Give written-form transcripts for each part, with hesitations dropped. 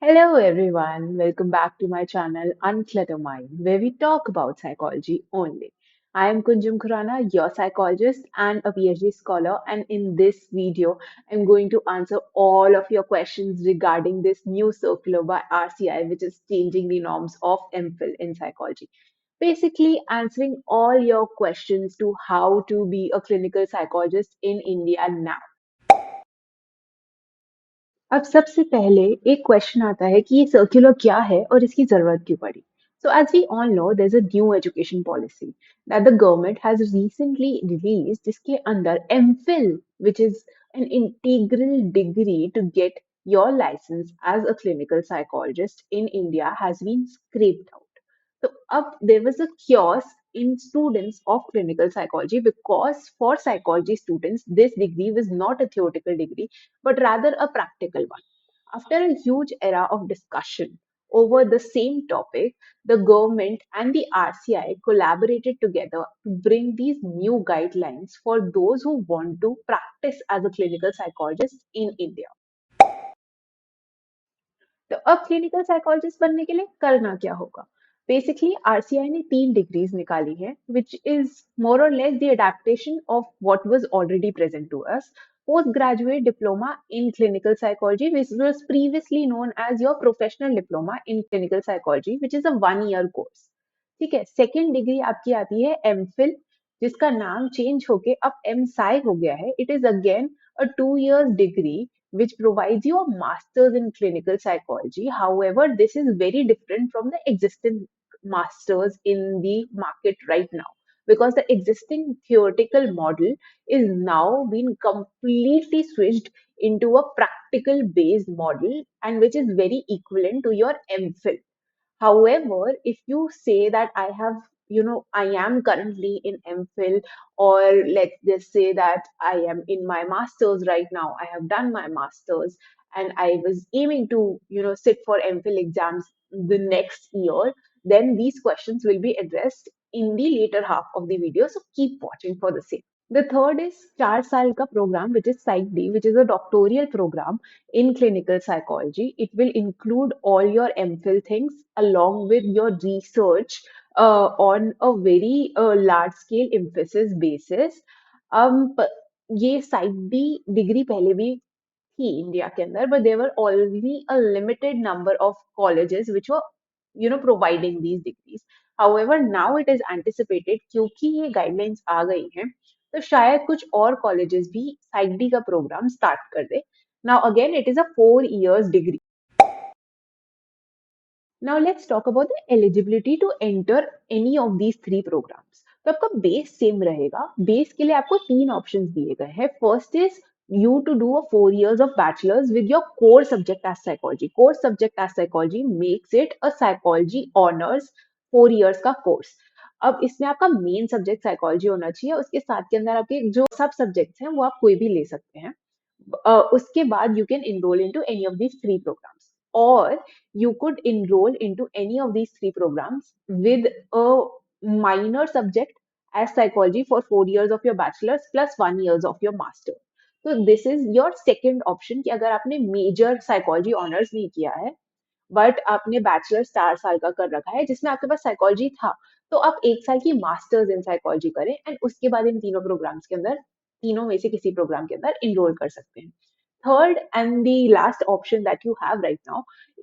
Hello everyone, welcome back to my channel Unclutter Mind, where we talk about psychology only. I am Kunjum Khurana, your psychologist and a PhD scholar, and in this video, I'm going to answer all of your questions regarding this new circular by RCI, which is changing the norms of MPhil in psychology. Basically, answering all your questions to how to be a clinical psychologist in India now. अब सबसे पहले एक question आता है कि ये circular क्या है और इसकी जरूरत क्यों पड़ी. So as we all know, there's a new education policy that the government has recently released जिसके अंदर MPhil, which is an integral degree to get your license as a clinical psychologist in India, has been scraped out. So up there was a chaos in students of clinical psychology because for psychology students, this degree was not a theoretical degree, but rather a practical one. After a huge era of discussion over the same topic, the government and the RCI collaborated together to bring these new guidelines for those who want to practice as a clinical psychologist in India. तो अब clinical psychologist बनने के लिए करना क्या होगा. Basically RCI ने 3 degrees निकाली है विच is more or less the adaptation of what was already present to us. Post graduate diploma in clinical psychology which was previously known as your professional diploma in clinical psychology which is a 1 year course. ठीक है. Second degree आपकी आती है MPhil, जिसका नाम change होके अब M Sai हो गया है. It is again a 2 years degree which provides you a master's in clinical psychology. However, this is very different from the existing masters in the market right now because the existing theoretical model is now being completely switched into a practical based model and which is very equivalent to your MPhil. However, if you say that I have, I am currently in MPhil, or let's just say that I am in my master's right now, I have done my master's, and I was aiming to, sit for MPhil exams the next year, then these questions will be addressed in the later half of the video. So keep watching for the same. The third is 4 साल का program, which is Psych D, which is a doctoral program in clinical psychology. It will include all your MPhil things along with your research on a very large scale emphasis basis. प- ये site D degree पहले भी थी India के अंदर, but there were only a limited number of colleges which were providing these degrees. However, now it is anticipated क्योंकि ये guidelines आ गई हैं, तो शायद कुछ और colleges भी साइट डी का प्रोग्राम स्टार्ट कर दे. Now again, it is a 4 years degree. Now let's talk about the eligibility to enter any of these 3 programs. तो आपका बेस सेम रहेगा. बेस के लिए आपको 3 ऑप्शंस दिए गए हैं. First is you to do a 4 years of bachelor's with your core subject as psychology. Core subject as psychology makes it a psychology honors 4 years का कोर्स. अब इसमें आपका मेन सब्जेक्ट साइकोलॉजी होना चाहिए. उसके साथ के अंदर आपके जो सब सब्जेक्ट्स हैं वो आप कोई भी ले सकते हैं. उसके बाद you can enroll into any of these 3 programs, or you could enroll into any of these 3 programs with a minor subject as psychology for 4 years of your bachelor's plus 1 years of your master. So this is your second option कि अगर आपने major psychology honours नहीं किया है but आपने bachelor 4 साल का कर रखा है जिसमें आपके पास साइकोलॉजी था, तो आप 1 साल की मास्टर्स इन साइकोलॉजी करें एंड उसके बाद इन तीनों प्रोग्राम्स के अंदर, तीनों में से किसी प्रोग्राम के अंदर इनरोल कर सकते हैं. Third and the last option that you have right now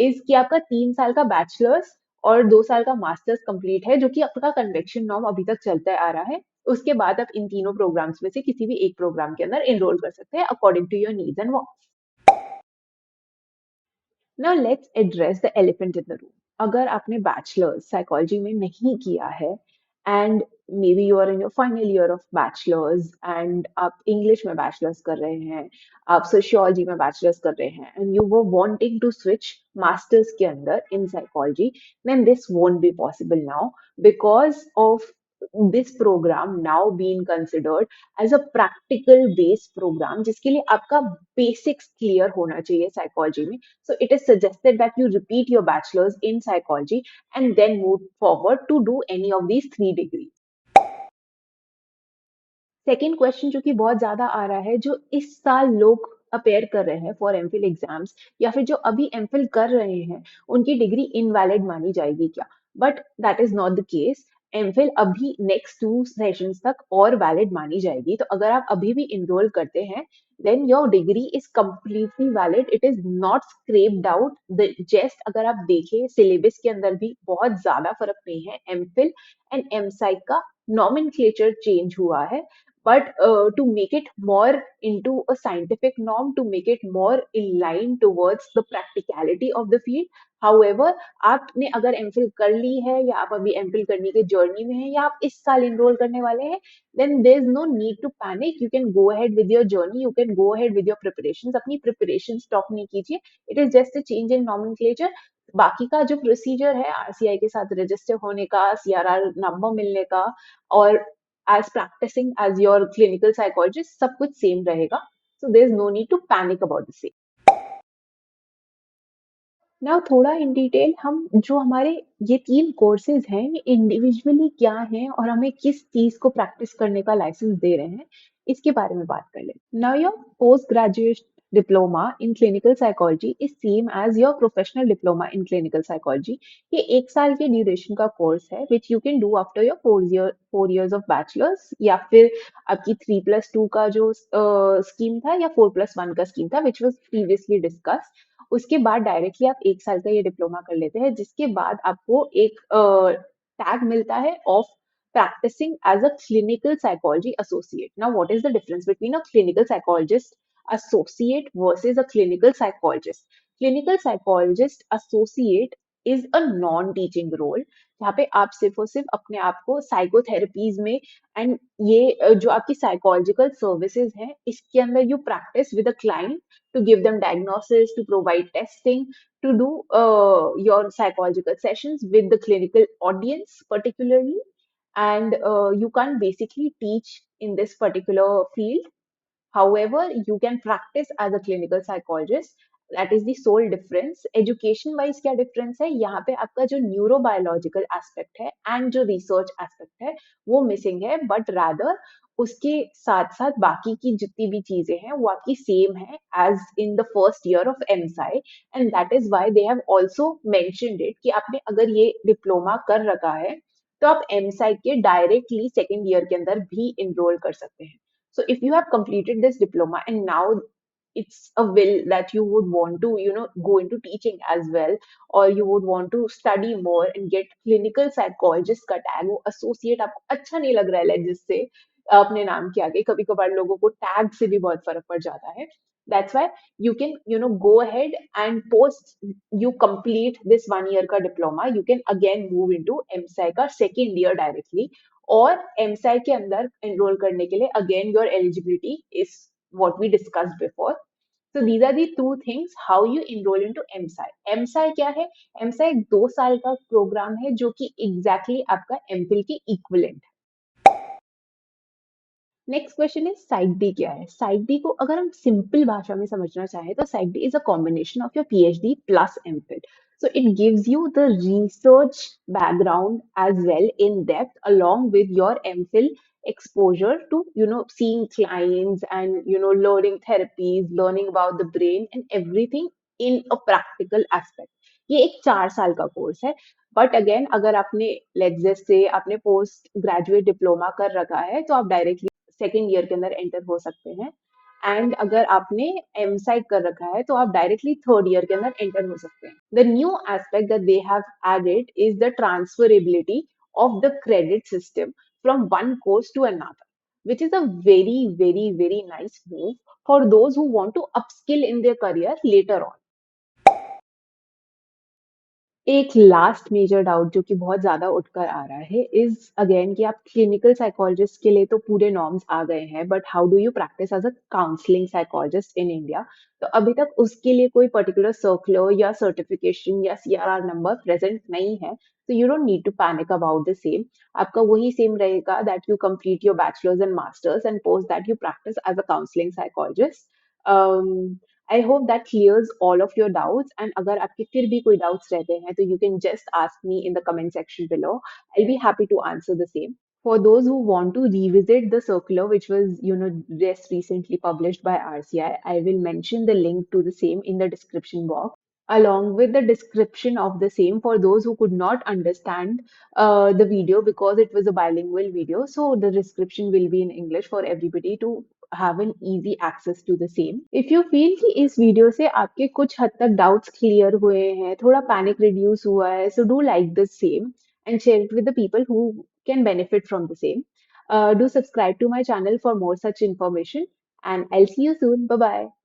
is कि आपका 3 साल का बैचलर्स और 2 साल का मास्टर्स कंप्लीट है, जो कि आपका कन्वेक्शन नॉर्म अभी तक चलता आ रहा है. उसके बाद आप इन तीनों प्रोग्राम्स में से किसी भी एक प्रोग्राम के अंदर इनरोल कर सकते हैं according to your needs and wants. Now let's address the elephant in the room. अगर आपने बैचलर्स साइकोलॉजी में नहीं किया है and maybe you are in your final year of bachelors and आप इंग्लिश में बैचलर्स कर रहे हैं, आप सोशियोलॉजी में बैचलर्स कर रहे हैं एंड यू वो वांटिंग टू स्विच मास्टर्स के अंदर in psychology, then this won't be possible now because of this program now being considered as a practical based program जिसके लिए आपका basics clear होना चाहिए psychology में. So it is suggested that you repeat your bachelor's in psychology and then move forward to do any of these 3 degrees. Second question जो कि बहुत ज्यादा आ रहा है, जो इस साल लोग अपेयर कर रहे हैं फॉर एमफिल एग्जाम्स या फिर जो अभी एमफिल कर रहे हैं उनकी डिग्री इनवैलिड मानी जाएगी क्या? But that is not the case. MPhil अभी नेक्स्ट 2 सेशंस तक और वैलिड मानी जाएगी। तो अगर आप अभी भी इनरोल करते हैं then your degree is completely valid. It is not scraped out. The just अगर आप देखें सिलेबस के अंदर भी बहुत ज्यादा फर्क नहीं है। एमफिल एंड एमसाइक का nomenclature चेंज हुआ है, but to make it more into a scientific norm, to make it more in line towards the practicality of the field. However, आपने अगर एमफिल कर ली है या आप अभी एमफिल करने के जर्नी में हैं या आप इस साल इनरोल करने वाले हैं, then there's no need to panic. You can go ahead with your journey. You can go ahead with your preparations. अपनी preparation stop नहीं कीजिए. It is just a change in nomenclature. बाकी का जो प्रोसीजर है आरसीआई के साथ register होने का, सीआरआर नंबर मिलने का और as practicing as your clinical psychologist सब कुछ सेम रहेगा. So there's no need to panic about the same. Now थोड़ा इन डिटेल हम जो हमारे ये 3 कोर्सेज हैं ये इंडिविजुअली क्या हैं और हमें किस चीज को प्रैक्टिस करने का लाइसेंस दे रहे हैं इसके बारे में बात कर लें। Now your post graduate diploma in clinical psychology is same as your professional diploma in clinical psychology. ये 1 साल के ड्यूरेशन का कोर्स है which you can do after your 4 years of bachelors, या फिर आपकी 3+2 का जो स्कीम था या 4+1 का स्कीम था विच वॉज प्रीवियसली डिस्कस। उसके बाद डायरेक्टली आप 1 साल का ये डिप्लोमा कर लेते हैं जिसके बाद आपको एक टैग मिलता है of practicing as a clinical psychology associate. Now, what is the difference between a clinical psychologist associate versus a clinical psychologist? Clinical psychologist associate is a non-teaching role जहाँ पे आप सिर्फ और सिर्फ अपने आप को साइकोथेरेपीज में एंड ये जो आपकी साइकोलॉजिकल सर्विसेज हैं इसके अंदर you practice with a client to give them diagnosis, to provide testing, to do your psychological sessions with the clinical audience particularly. And you can't basically teach in this particular field. However, you can practice as a clinical psychologist. That is the sole difference. Education wise क्या difference है? यहाँ पे आपका जो neurobiological aspect है and जो research aspect है वो मिसिंग है, बट रादर उसके साथ साथ बाकी की जितनी भी चीजें हैं वो आपकी सेम है age in the first year of एमसाई। And that is why they have also mentioned it कि आपने अगर ये डिप्लोमा कर रखा है तो आप एमसाई के डायरेक्टली सेकेंड ईयर के अंदर भी इनरोल कर सकते हैं। So if you have completed this diploma and now it's a will that you would want to, go into teaching as well, or you would want to study more and get clinical psychologist का tag, वो associate आपको अच्छा नहीं लग रहा है जिससे अपने नाम के आगे कभी कभार लोगों को टैग से भी बहुत फर्क पड़ जाता है। That's why you can, go ahead and post you complete this 1 year का diploma, you can again move into MSci का second year directly, और एमसाई के अंदर एनरोल करने के लिए again your eligibility is what we discussed before. So these are the 2 things how you enrol into एमसाई। एमसाई क्या है? एमसाई 2 साल का प्रोग्राम है जो कि एग्जैक्टली आपका एमफिल के equivalent. Next question is site D क्या है? साइट डी को अगर हम सिंपल भाषा में समझना चाहें तो site D is a combination of your PhD plus MPhil. So it gives you the research background as well in depth along with your MPhil exposure to, seeing clients and, learning therapies, learning about the brain and everything in a practical aspect. ये एक 4 साल का course है, but again अगर आपने let's say आपने post graduate diploma कर रखा है तो आप डायरेक्टली सेकेंड ईयर के अंदर एंटर हो सकते हैं, एंड अगर आपने एम साइट कर रखा है तो आप डायरेक्टली थर्ड ईयर के अंदर एंटर हो सकते हैं। The new aspect that they have added is the transferability of the credit system from one course to another, which is a very, very, very nice move for those who want to upskill in their career later on. एक last major doubt जो कि बहुत ज्यादा उठकर आ रहा है is again कि आप क्लिनिकल साइकोलॉजिस्ट के लिए तो पूरे नॉर्म्स आ गए हैं, but how do you practise as a counselling psychologist in India? तो अभी तक उसके लिए कोई पर्टिकुलर सर्कुलर या सर्टिफिकेशन या सीआरआर नंबर प्रेजेंट नहीं है, तो you don't need to panic about the same. आपका वही सेम रहेगा that you complete your bachelors and masters and post that you practise as a counselling psychologist. I hope that clears all of your doubts. And अगर आपके फिर भी कोई doubts रहते हैं तो you can just ask me in the comment section below. I'll be happy to answer the same. For those who want to revisit the circular, which was, just recently published by RCI, I will mention the link to the same in the description box, along with the description of the same for those who could not understand the video because it was a bilingual video. So the description will be in English for everybody to have an easy access to the same. If you feel कि इस video से आपके कुछ हद तक doubts clear हुए हैं, थोड़ा पैनिक रिड्यूस हुआ है, so do like the same and share it with the people who can benefit from the same. Do subscribe to my channel for more such information, and I'll see you soon. Bye bye.